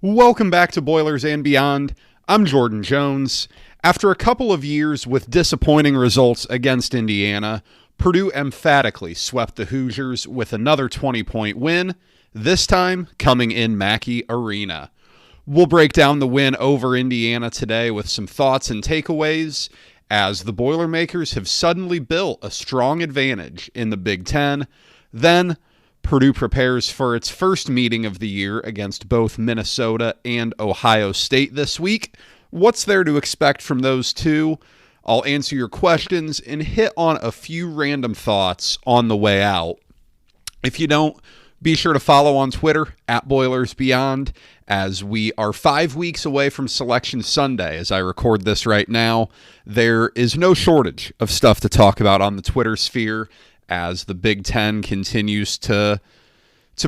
Welcome back to Boilers and Beyond. I'm Jordan Jones. After a couple of years with disappointing results against Indiana, Purdue emphatically swept the Hoosiers with another 20-point win, this time coming in Mackey Arena. We'll break down the win over Indiana today with some thoughts and takeaways as the Boilermakers have suddenly built a strong advantage in the Big Ten. Then, Purdue prepares for its first meeting of the year against both Minnesota and Ohio State this week. What's there to expect from those two? I'll answer your questions and hit on a few random thoughts on the way out. If you don't, be sure to follow on Twitter at BoilersBeyond, as we are 5 weeks away from Selection Sunday. As I record this right now, there is no shortage of stuff to talk about on the Twitter sphere, as the Big Ten continues to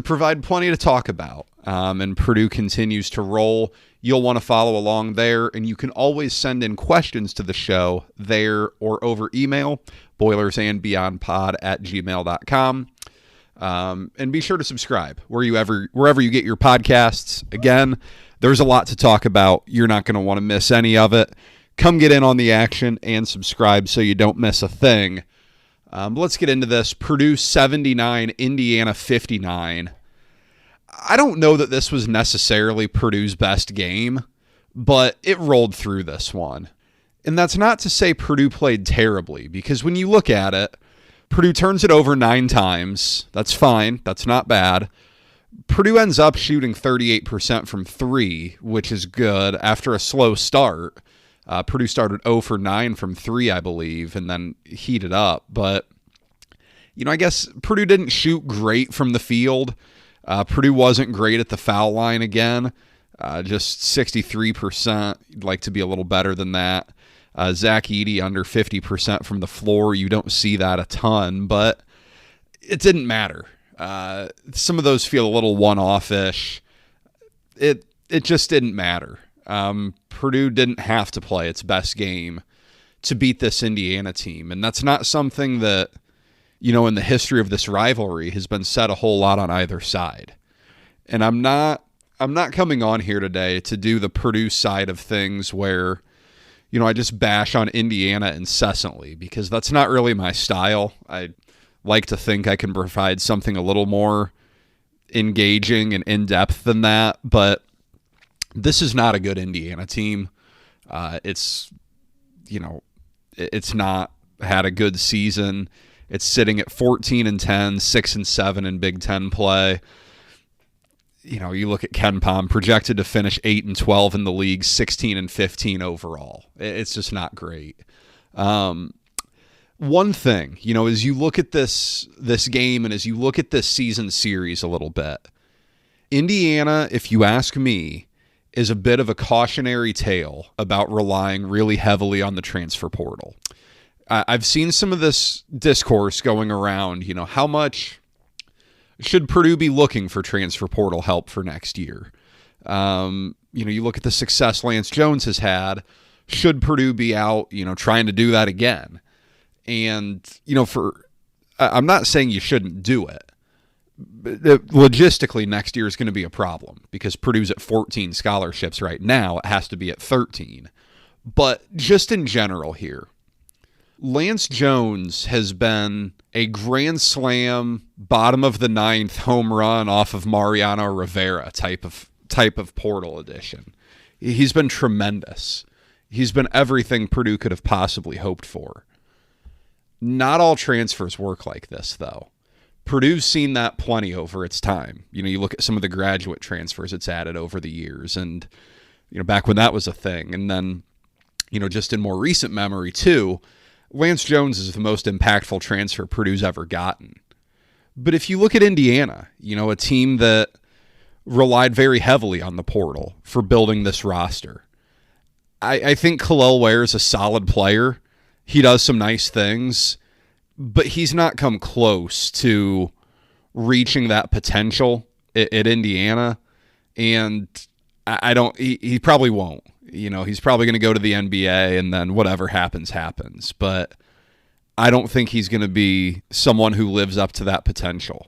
provide plenty to talk about, and Purdue continues to roll. You'll want to follow along there, and you can always send in questions to the show there or over email, boilersandbeyondpod@gmail.com. And be sure to subscribe wherever you get your podcasts. Again, there's a lot to talk about. You're not going to want to miss any of it. Come get in on the action and subscribe so you don't miss a thing. Let's get into this. Purdue 79, Indiana 59. I don't know that this was necessarily Purdue's best game, but it rolled through this one. And that's not to say Purdue played terribly, because when you look at it, Purdue turns it over 9 times. That's fine. That's not bad. Purdue ends up shooting 38% from 3, which is good after a slow start. Purdue started 0 for 9 from 3, I believe, and then heated up. But, I guess Purdue didn't shoot great from the field. Purdue wasn't great at the foul line again, just 63%. You'd like to be a little better than that. Zach Edey under 50% from the floor. You don't see that a ton, but it didn't matter. Some of those feel a little one-off-ish. It just didn't matter. Purdue didn't have to play its best game to beat this Indiana team. And that's not something that, in the history of this rivalry has been said a whole lot on either side. And I'm not coming on here today to do the Purdue side of things where, I just bash on Indiana incessantly, because that's not really my style. I like to think I can provide something a little more engaging and in-depth than that, but this is not a good Indiana team. It's not had a good season. It's sitting at 14-10, 6-7 in Big Ten play. You look at KenPom, projected to finish 8-12 in the league, 16-15 overall. It's just not great. One thing, as you look at this game and as you look at this season series a little bit, Indiana, if you ask me, is a bit of a cautionary tale about relying really heavily on the transfer portal. I've seen some of this discourse going around, how much should Purdue be looking for transfer portal help for next year? You look at the success Lance Jones has had. Should Purdue be out, trying to do that again? And, I'm not saying you shouldn't do it. Logistically, next year is going to be a problem because Purdue's at 14 scholarships right now. It has to be at 13. But just in general here, Lance Jones has been a grand slam, bottom of the 9th home run off of Mariano Rivera type of portal addition. He's been tremendous. He's been everything Purdue could have possibly hoped for. Not all transfers work like this, though. Purdue's seen that plenty over its time. You look at some of the graduate transfers it's added over the years, and back when that was a thing. And then, just in more recent memory too, Lance Jones is the most impactful transfer Purdue's ever gotten. But if you look at Indiana, a team that relied very heavily on the portal for building this roster, I think Khalil Ware is a solid player. He does some nice things, but he's not come close to reaching that potential at Indiana. And he probably won't. He's probably going to go to the NBA and then whatever happens, happens. But I don't think he's going to be someone who lives up to that potential.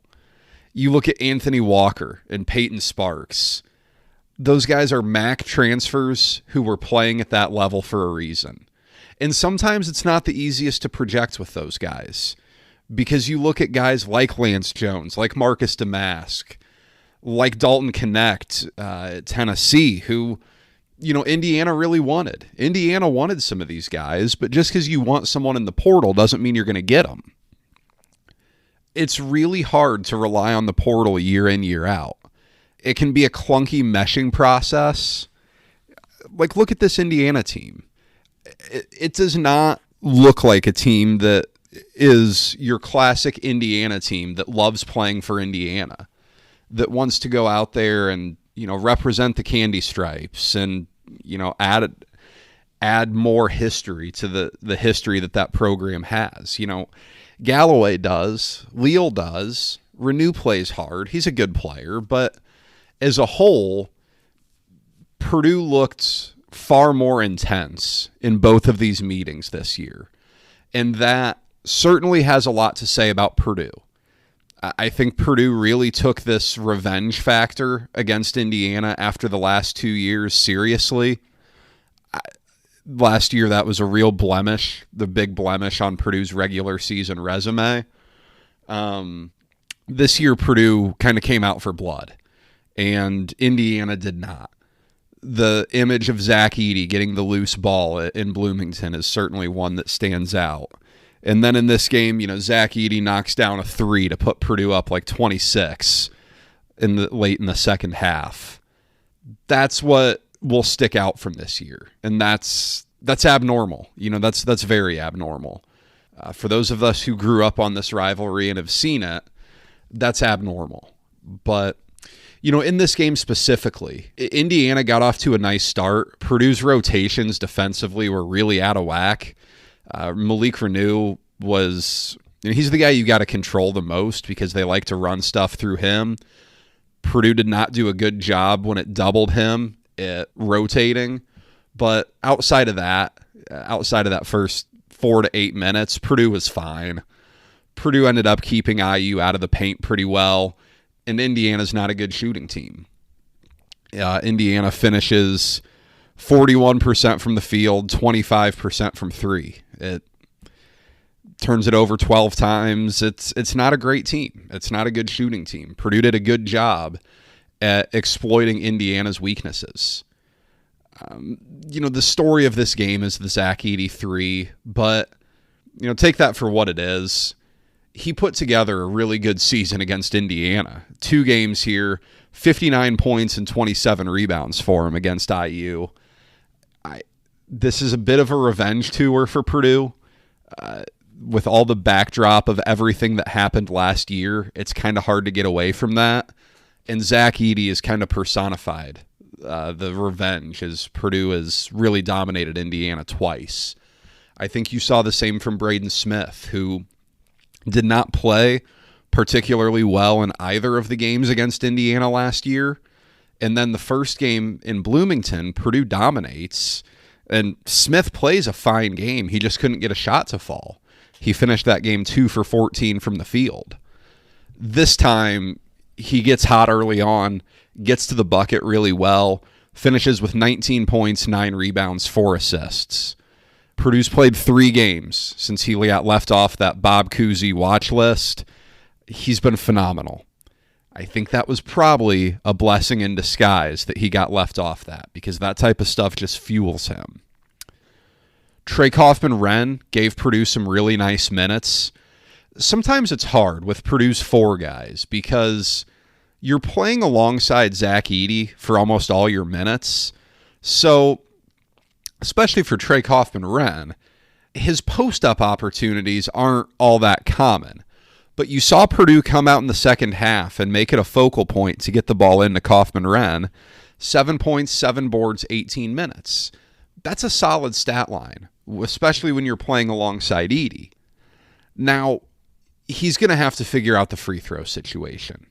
You look at Anthony Walker and Peyton Sparks. those guys are MAC transfers who were playing at that level for a reason. And sometimes it's not the easiest to project with those guys, because you look at guys like Lance Jones, like Marcus Damask, like Dalton Connect at Tennessee, who, Indiana really wanted. Indiana wanted some of these guys, but just because you want someone in the portal doesn't mean you're going to get them. It's really hard to rely on the portal year in, year out. It can be a clunky meshing process. Like, look at this Indiana team. It does not look like a team that is your classic Indiana team that loves playing for Indiana, that wants to go out there and, represent the candy stripes and, add more history to the history that program has. Galloway does, Leal does, Renew plays hard. He's a good player, but as a whole, Purdue looked far more intense in both of these meetings this year. And that certainly has a lot to say about Purdue. I think Purdue really took this revenge factor against Indiana after the last 2 years seriously. Last year, that was a real blemish, the big blemish on Purdue's regular season resume. This year, Purdue kind of came out for blood, and Indiana did not. The image of Zach Edey getting the loose ball in Bloomington is certainly one that stands out. And then in this game, Zach Edey knocks down a 3 to put Purdue up like 26 late in the second half. That's what will stick out from this year, and that's abnormal. That's very abnormal. For those of us who grew up on this rivalry and have seen it, that's abnormal. But in this game specifically, Indiana got off to a nice start. Purdue's rotations defensively were really out of whack. Malik Renew he's the guy you got to control the most because they like to run stuff through him. Purdue did not do a good job when it doubled him at rotating. But outside of that first 4 to 8 minutes, Purdue was fine. Purdue ended up keeping IU out of the paint pretty well, and Indiana's not a good shooting team. Indiana finishes 41% from the field, 25% from three. It turns it over 12 times. It's not a great team. It's not a good shooting team. Purdue did a good job at exploiting Indiana's weaknesses. The story of this game is the Zach Edey 3, but, take that for what it is. He put together a really good season against Indiana. 2 games here, 59 points and 27 rebounds for him against IU. This is a bit of a revenge tour for Purdue. With all the backdrop of everything that happened last year, it's kind of hard to get away from that. And Zach Edey is kind of personified the revenge, as Purdue has really dominated Indiana twice. I think you saw the same from Braden Smith, who did not play particularly well in either of the games against Indiana last year. And then the first game in Bloomington, Purdue dominates, and Smith plays a fine game. He just couldn't get a shot to fall. He finished that game 2 for 14 from the field. This time, he gets hot early on, gets to the bucket really well, finishes with 19 points, 9 rebounds, 4 assists. Purdue's played 3 games since he got left off that Bob Cousy watch list. He's been phenomenal. I think that was probably a blessing in disguise that he got left off that, because that type of stuff just fuels him. Trey Kaufman-Renn gave Purdue some really nice minutes. Sometimes it's hard with Purdue's 4 guys because you're playing alongside Zach Edey for almost all your minutes. So, especially for Trey Kaufman-Renn, his post-up opportunities aren't all that common. But you saw Purdue come out in the second half and make it a focal point to get the ball into Kaufman-Renn. 7 points, 7 boards, 18 minutes. That's a solid stat line, especially when you're playing alongside Edey. Now, he's going to have to figure out the free throw situation.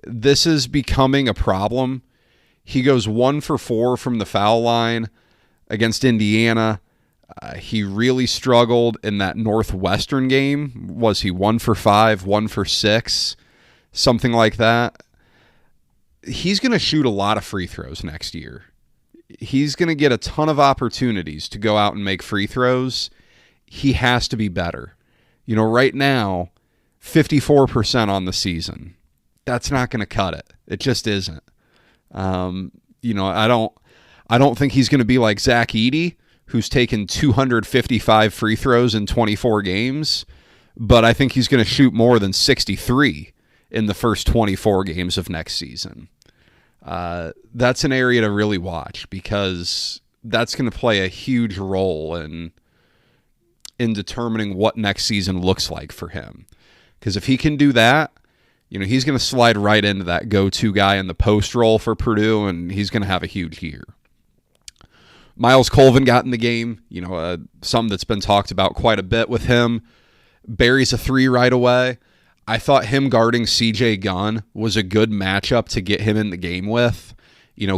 This is becoming a problem. He goes 1 for 4 from the foul line against Indiana. He really struggled in that Northwestern game. Was he 1 for 5, 1 for 6, something like that? he's going to shoot a lot of free throws next year. He's going to get a ton of opportunities to go out and make free throws. He has to be better. Right now, 54% on the season. That's not going to cut it. It just isn't. I don't think he's going to be like Zach Edey, who's taken 255 free throws in 24 games, but I think he's going to shoot more than 63 in the first 24 games of next season. That's an area to really watch because that's going to play a huge role in determining what next season looks like for him. Because if he can do that, he's going to slide right into that go-to guy in the post role for Purdue, and he's going to have a huge year. Miles Colvin got in the game, something that's been talked about quite a bit with him. Buries a three right away. I thought him guarding C.J. Gunn was a good matchup to get him in the game with.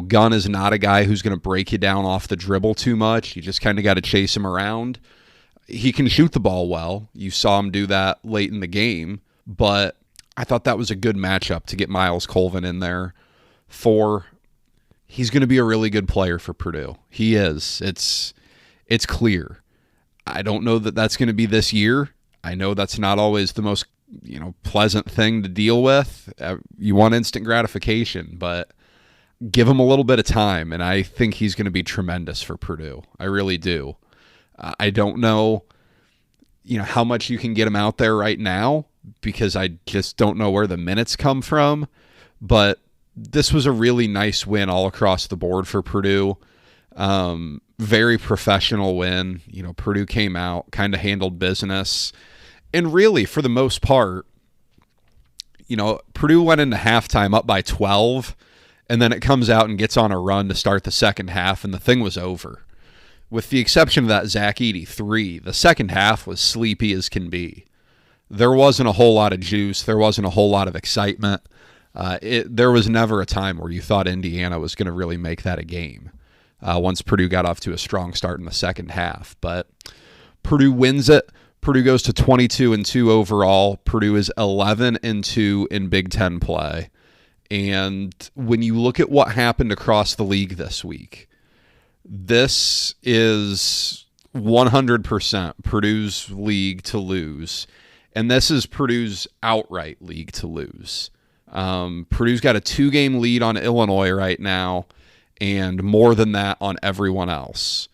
Gunn is not a guy who's going to break you down off the dribble too much. You just kind of got to chase him around. He can shoot the ball well. You saw him do that late in the game, but I thought that was a good matchup to get Miles Colvin in there for. He's going to be a really good player for Purdue. He is. It's clear. I don't know that that's going to be this year. I know that's not always the most pleasant thing to deal with. You want instant gratification, but give him a little bit of time, and I think he's going to be tremendous for Purdue. I really do. I don't know, how much you can get him out there right now because I just don't know where the minutes come from, but this was a really nice win all across the board for Purdue. Very professional win. Purdue came out, kind of handled business. And really, for the most part, Purdue went into halftime up by 12, and then it comes out and gets on a run to start the second half, and the thing was over. With the exception of that Zach Edey three, the second half was sleepy as can be. There wasn't a whole lot of juice. There wasn't a whole lot of excitement. There was never a time where you thought Indiana was going to really make that a game once Purdue got off to a strong start in the second half. But Purdue wins it. Purdue goes to 22-2 overall. Purdue is 11-2 in Big Ten play. And when you look at what happened across the league this week, this is 100% Purdue's league to lose. And this is Purdue's outright league to lose. Purdue's got a 2-game lead on Illinois right now, and more than that on everyone else.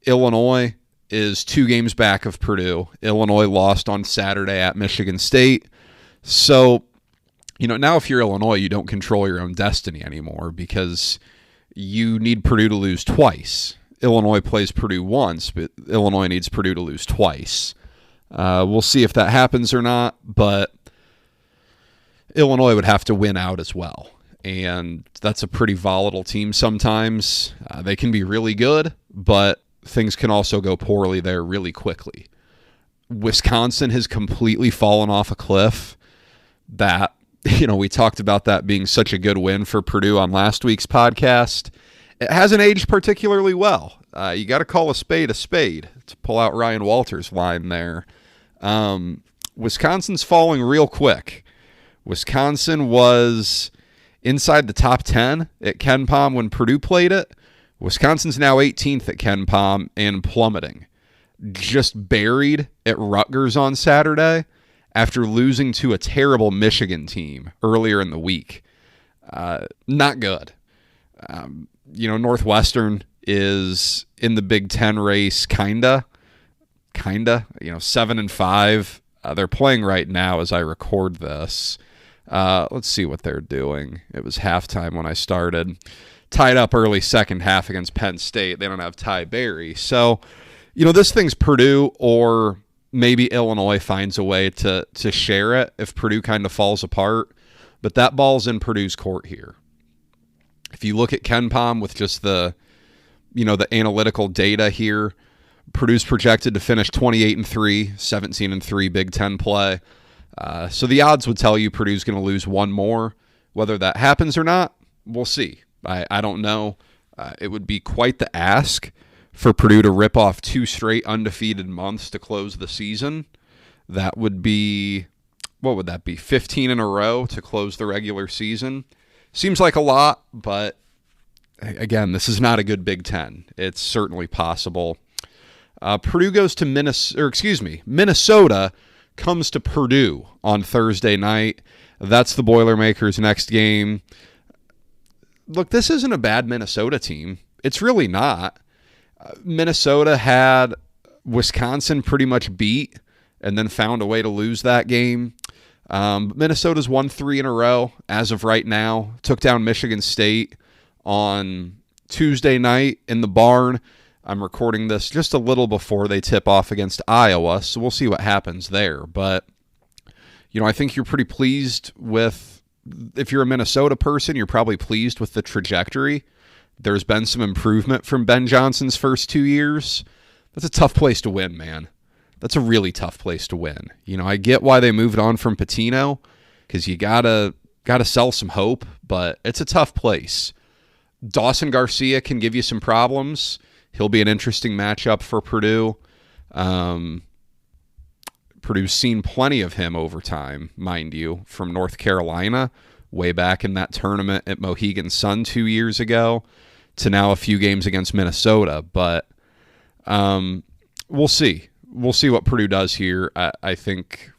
Illinois is 2 games back of Purdue. Illinois lost on Saturday at Michigan State. So, now if you're Illinois, you don't control your own destiny anymore because you need Purdue to lose twice. Illinois plays Purdue once, but Illinois needs Purdue to lose twice. We'll see if that happens or not, but Illinois would have to win out as well. And that's a pretty volatile team sometimes. They can be really good, but things can also go poorly there really quickly. Wisconsin has completely fallen off a cliff. That, we talked about that being such a good win for Purdue on last week's podcast. It hasn't aged particularly well. You got to call a spade to pull out Ryan Walters' line there. Wisconsin's falling real quick. Wisconsin was inside the top 10 at KenPom when Purdue played it. Wisconsin's now 18th at KenPom and plummeting. Just buried at Rutgers on Saturday after losing to a terrible Michigan team earlier in the week. Not good. Northwestern is in the Big Ten race, kinda. 7-5. They're playing right now as I record this. Let's see what they're doing. It was halftime when I started. Tied up early second half against Penn State. They don't have Ty Berry. So, this thing's Purdue or maybe Illinois finds a way to share it if Purdue kind of falls apart. But that ball's in Purdue's court here. If you look at KenPom with just the analytical data here, Purdue's projected to finish 28-3, 17-3 Big Ten play. So the odds would tell you Purdue's going to lose one more. Whether that happens or not, we'll see. I don't know. It would be quite the ask for Purdue to rip off 2 straight undefeated months to close the season. That would be, what would that be, 15 in a row to close the regular season? Seems like a lot, but again, this is not a good Big Ten. It's certainly possible. Purdue goes to Minnesota comes to Purdue on Thursday night. That's the Boilermakers' next game. Look, this isn't a bad Minnesota team. It's really not. Minnesota had Wisconsin pretty much beat and then found a way to lose that game. Minnesota's won 3 in a row as of right now. Took down Michigan State on Tuesday night in the barn. I'm recording this just a little before they tip off against Iowa, so we'll see what happens there. But, I think you're pretty pleased with, if you're a Minnesota person, you're probably pleased with the trajectory. There's been some improvement from Ben Johnson's first 2 years. That's a tough place to win, man. That's a really tough place to win. I get why they moved on from Pitino, because you gotta sell some hope, but it's a tough place. Dawson Garcia can give you some problems. He'll be an interesting matchup for Purdue. Purdue's seen plenty of him over time, mind you, from North Carolina, way back in that tournament at Mohegan Sun 2 years ago, to now a few games against Minnesota. But we'll see. We'll see what Purdue does here. I think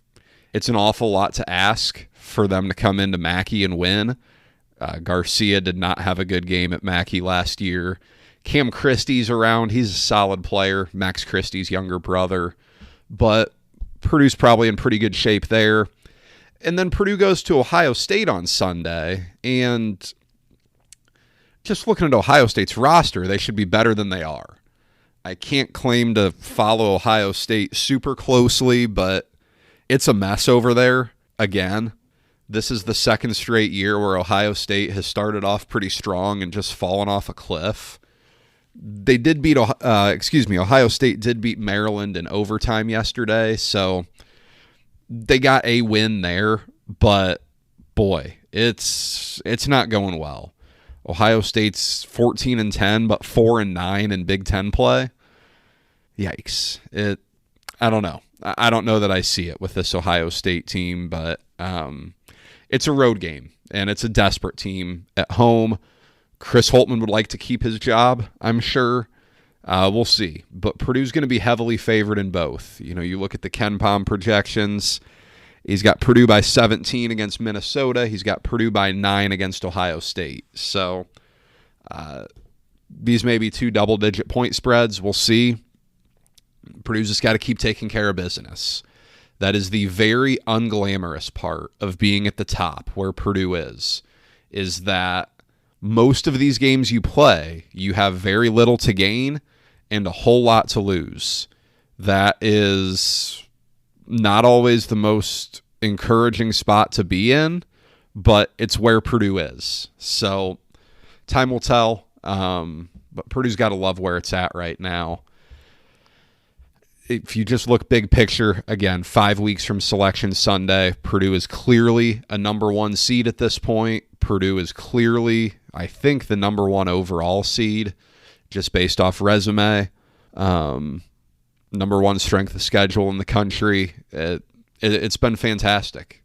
it's an awful lot to ask for them to come into Mackey and win. Garcia did not have a good game at Mackey last year. Cam Christie's around. He's a solid player. Max Christie's younger brother. But Purdue's probably in pretty good shape there. And then Purdue goes to Ohio State on Sunday. And just looking at Ohio State's roster, they should be better than they are. I can't claim to follow Ohio State super closely, but it's a mess over there again. This is the second straight year where Ohio State has started off pretty strong and just fallen off a cliff. They did beat, Ohio State did beat Maryland in overtime yesterday, so they got a win there, but boy, it's not going well. Ohio State's 14-10, but 4-9 in Big Ten play. Yikes. I don't know. I don't know that I see it with this Ohio State team, but it's a road game, and it's a desperate team at home. Chris Holtmann would like to keep his job, I'm sure. We'll see. But Purdue's going to be heavily favored in both. You look at the KenPom projections. He's got Purdue by 17 against Minnesota. He's got Purdue by 9 against Ohio State. So these may be 2 double-digit point spreads. We'll see. Purdue's just got to keep taking care of business. That is the very unglamorous part of being at the top where Purdue is that most of these games you play, you have very little to gain and a whole lot to lose. That is not always the most encouraging spot to be in, but it's where Purdue is. So time will tell, but Purdue's got to love where it's at right now. If you just look big picture, again, 5 weeks from Selection Sunday, Purdue is clearly a number 1 seed at this point. Purdue is clearly, I think, the number 1 overall seed, just based off resume. Number 1 strength of schedule in the country. It's been fantastic.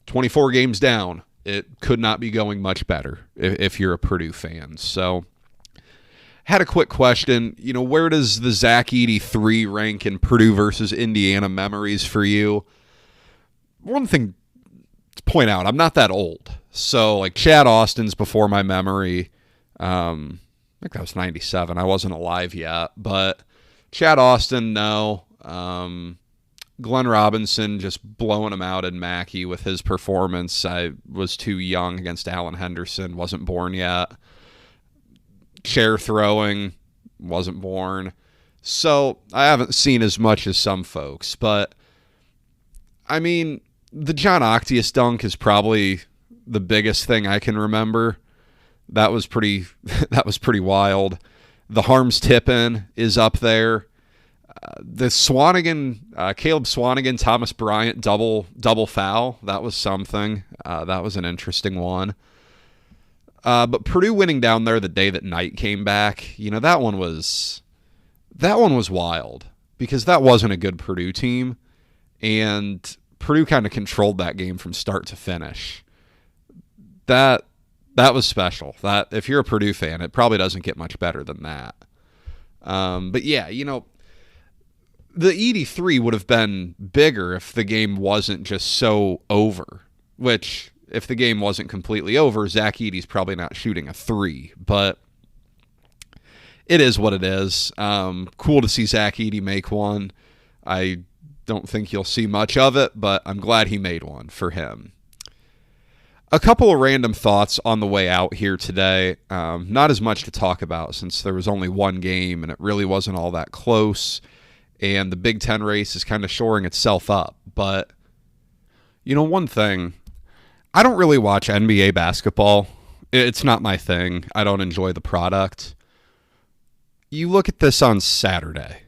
24 games down, it could not be going much better if you're a Purdue fan. So, had a quick question. Where does the Zach Edey 3 rank in Purdue versus Indiana memories for you? One thing to point out, I'm not that old. So, Chad Austin's before my memory. I think that was 97. I wasn't alive yet. But Chad Austin, no. Glenn Robinson just blowing him out in Mackey with his performance. I was too young against Alan Henderson. Wasn't born yet. Chair throwing, wasn't born. So I haven't seen as much as some folks, but I mean, the John Octius dunk is probably the biggest thing I can remember. That was pretty wild. The Harms tip-in is up there. The Swanigan, Caleb Swanigan, Thomas Bryant double foul. That was something. That was an interesting one. But Purdue winning down there the day that Knight came back, that one was wild because that wasn't a good Purdue team, and Purdue kind of controlled that game from start to finish. that was special. That if you're a Purdue fan, it probably doesn't get much better than that. But yeah, the ED3 would have been bigger if the game wasn't just so over, which if the game wasn't completely over, Zach Edey's probably not shooting a 3, but it is what it is. Cool to see Zach Edey make one. I don't think you'll see much of it, but I'm glad he made one for him. A couple of random thoughts on the way out here today. Not as much to talk about since there was only one game and it really wasn't all that close. And the Big Ten race is kind of shoring itself up. But, one thing, I don't really watch NBA basketball. It's not my thing. I don't enjoy the product. You look at this on Saturday.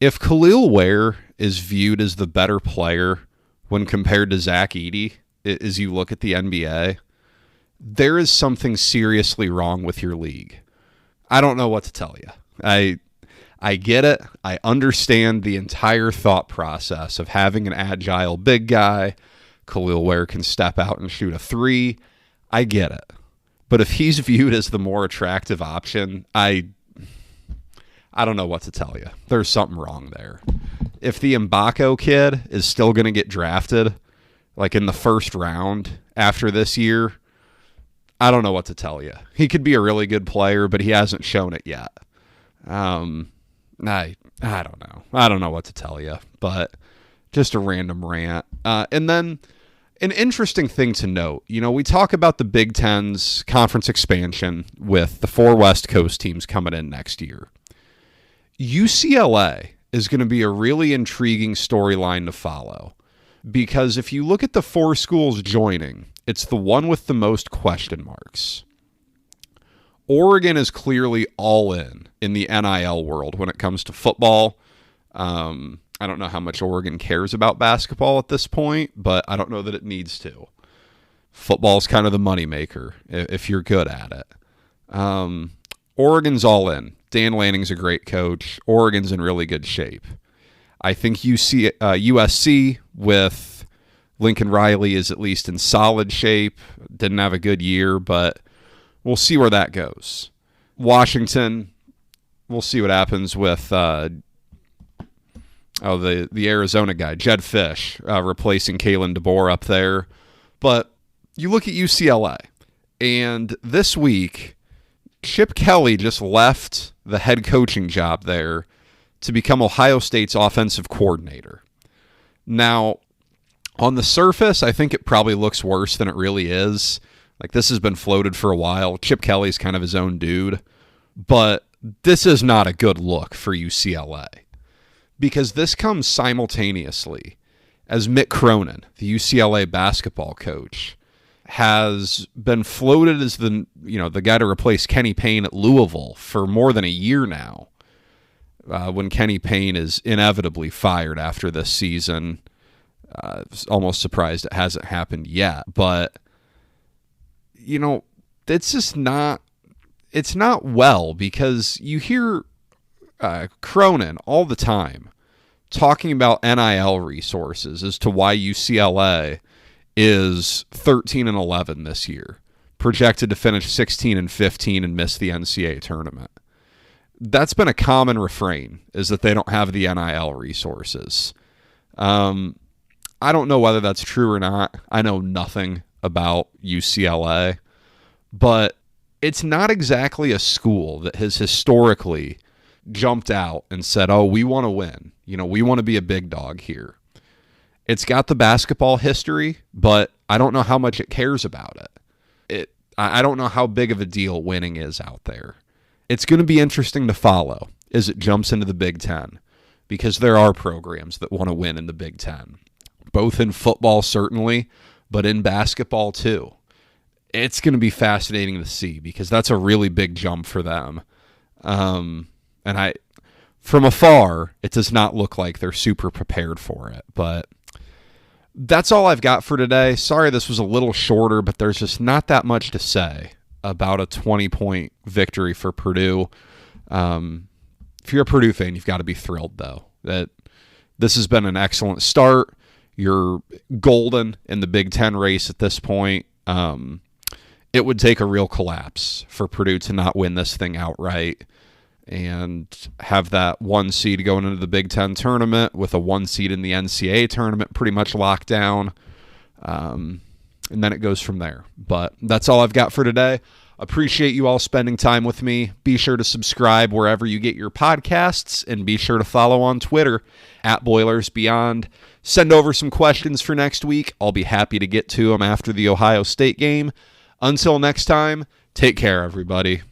If Khalil Ware is viewed as the better player when compared to Zach Edey, as you look at the NBA, there is something seriously wrong with your league. I don't know what to tell you. I get it. I understand the entire thought process of having an agile big guy. Khalil Ware can step out and shoot a 3. I get it. But if he's viewed as the more attractive option, I don't know what to tell you. There's something wrong there. If the Mbako kid is still going to get drafted, like in the first round after this year, I don't know what to tell you. He could be a really good player, but he hasn't shown it yet. I don't know. I don't know what to tell you, but just a random rant. And then an interesting thing to note, we talk about the Big Ten's conference expansion with the 4 West Coast teams coming in next year. UCLA is going to be a really intriguing storyline to follow because if you look at the 4 schools joining, it's the one with the most question marks. Oregon is clearly all in the NIL world when it comes to football. I don't know how much Oregon cares about basketball at this point, but I don't know that it needs to. Football's kind of the moneymaker if you're good at it. Oregon's all in. Dan Lanning's a great coach. Oregon's in really good shape. I think USC with Lincoln Riley is at least in solid shape. Didn't have a good year, but we'll see where that goes. Washington, we'll see what happens with the Arizona guy, Jed Fish, replacing Kalen DeBoer up there. But you look at UCLA, and this week, Chip Kelly just left the head coaching job there to become Ohio State's offensive coordinator. Now, on the surface, I think it probably looks worse than it really is. Like, this has been floated for a while. Chip Kelly's kind of his own dude. But this is not a good look for UCLA because this comes simultaneously as Mick Cronin, the UCLA basketball coach, has been floated as the guy to replace Kenny Payne at Louisville for more than a year now. When Kenny Payne is inevitably fired after this season, almost surprised it hasn't happened yet. But it's just not. It's not well because you hear Cronin all the time talking about NIL resources as to why UCLA is 13-11 this year, projected to finish 16-15 and miss the NCAA tournament. That's been a common refrain, is that they don't have the NIL resources. I don't know whether that's true or not. I know nothing about UCLA, but it's not exactly a school that has historically jumped out and said, oh, we want to win. We want to be a big dog here. It's got the basketball history, but I don't know how much it cares about it. I don't know how big of a deal winning is out there. It's going to be interesting to follow as it jumps into the Big Ten because there are programs that want to win in the Big Ten, both in football certainly, but in basketball too. It's going to be fascinating to see because that's a really big jump for them. And from afar, it does not look like they're super prepared for it, but that's all I've got for today. Sorry this was a little shorter, but there's just not that much to say about a 20-point victory for Purdue. If you're a Purdue fan, you've got to be thrilled, though, that this has been an excellent start. You're golden in the Big Ten race at this point. it would take a real collapse for Purdue to not win this thing outright and have that 1 seed going into the Big Ten tournament with a 1 seed in the NCAA tournament pretty much locked down. And then it goes from there. But that's all I've got for today. Appreciate you all spending time with me. Be sure to subscribe wherever you get your podcasts, and be sure to follow on Twitter at BoilersBeyond. Send over some questions for next week. I'll be happy to get to them after the Ohio State game. Until next time, take care, everybody.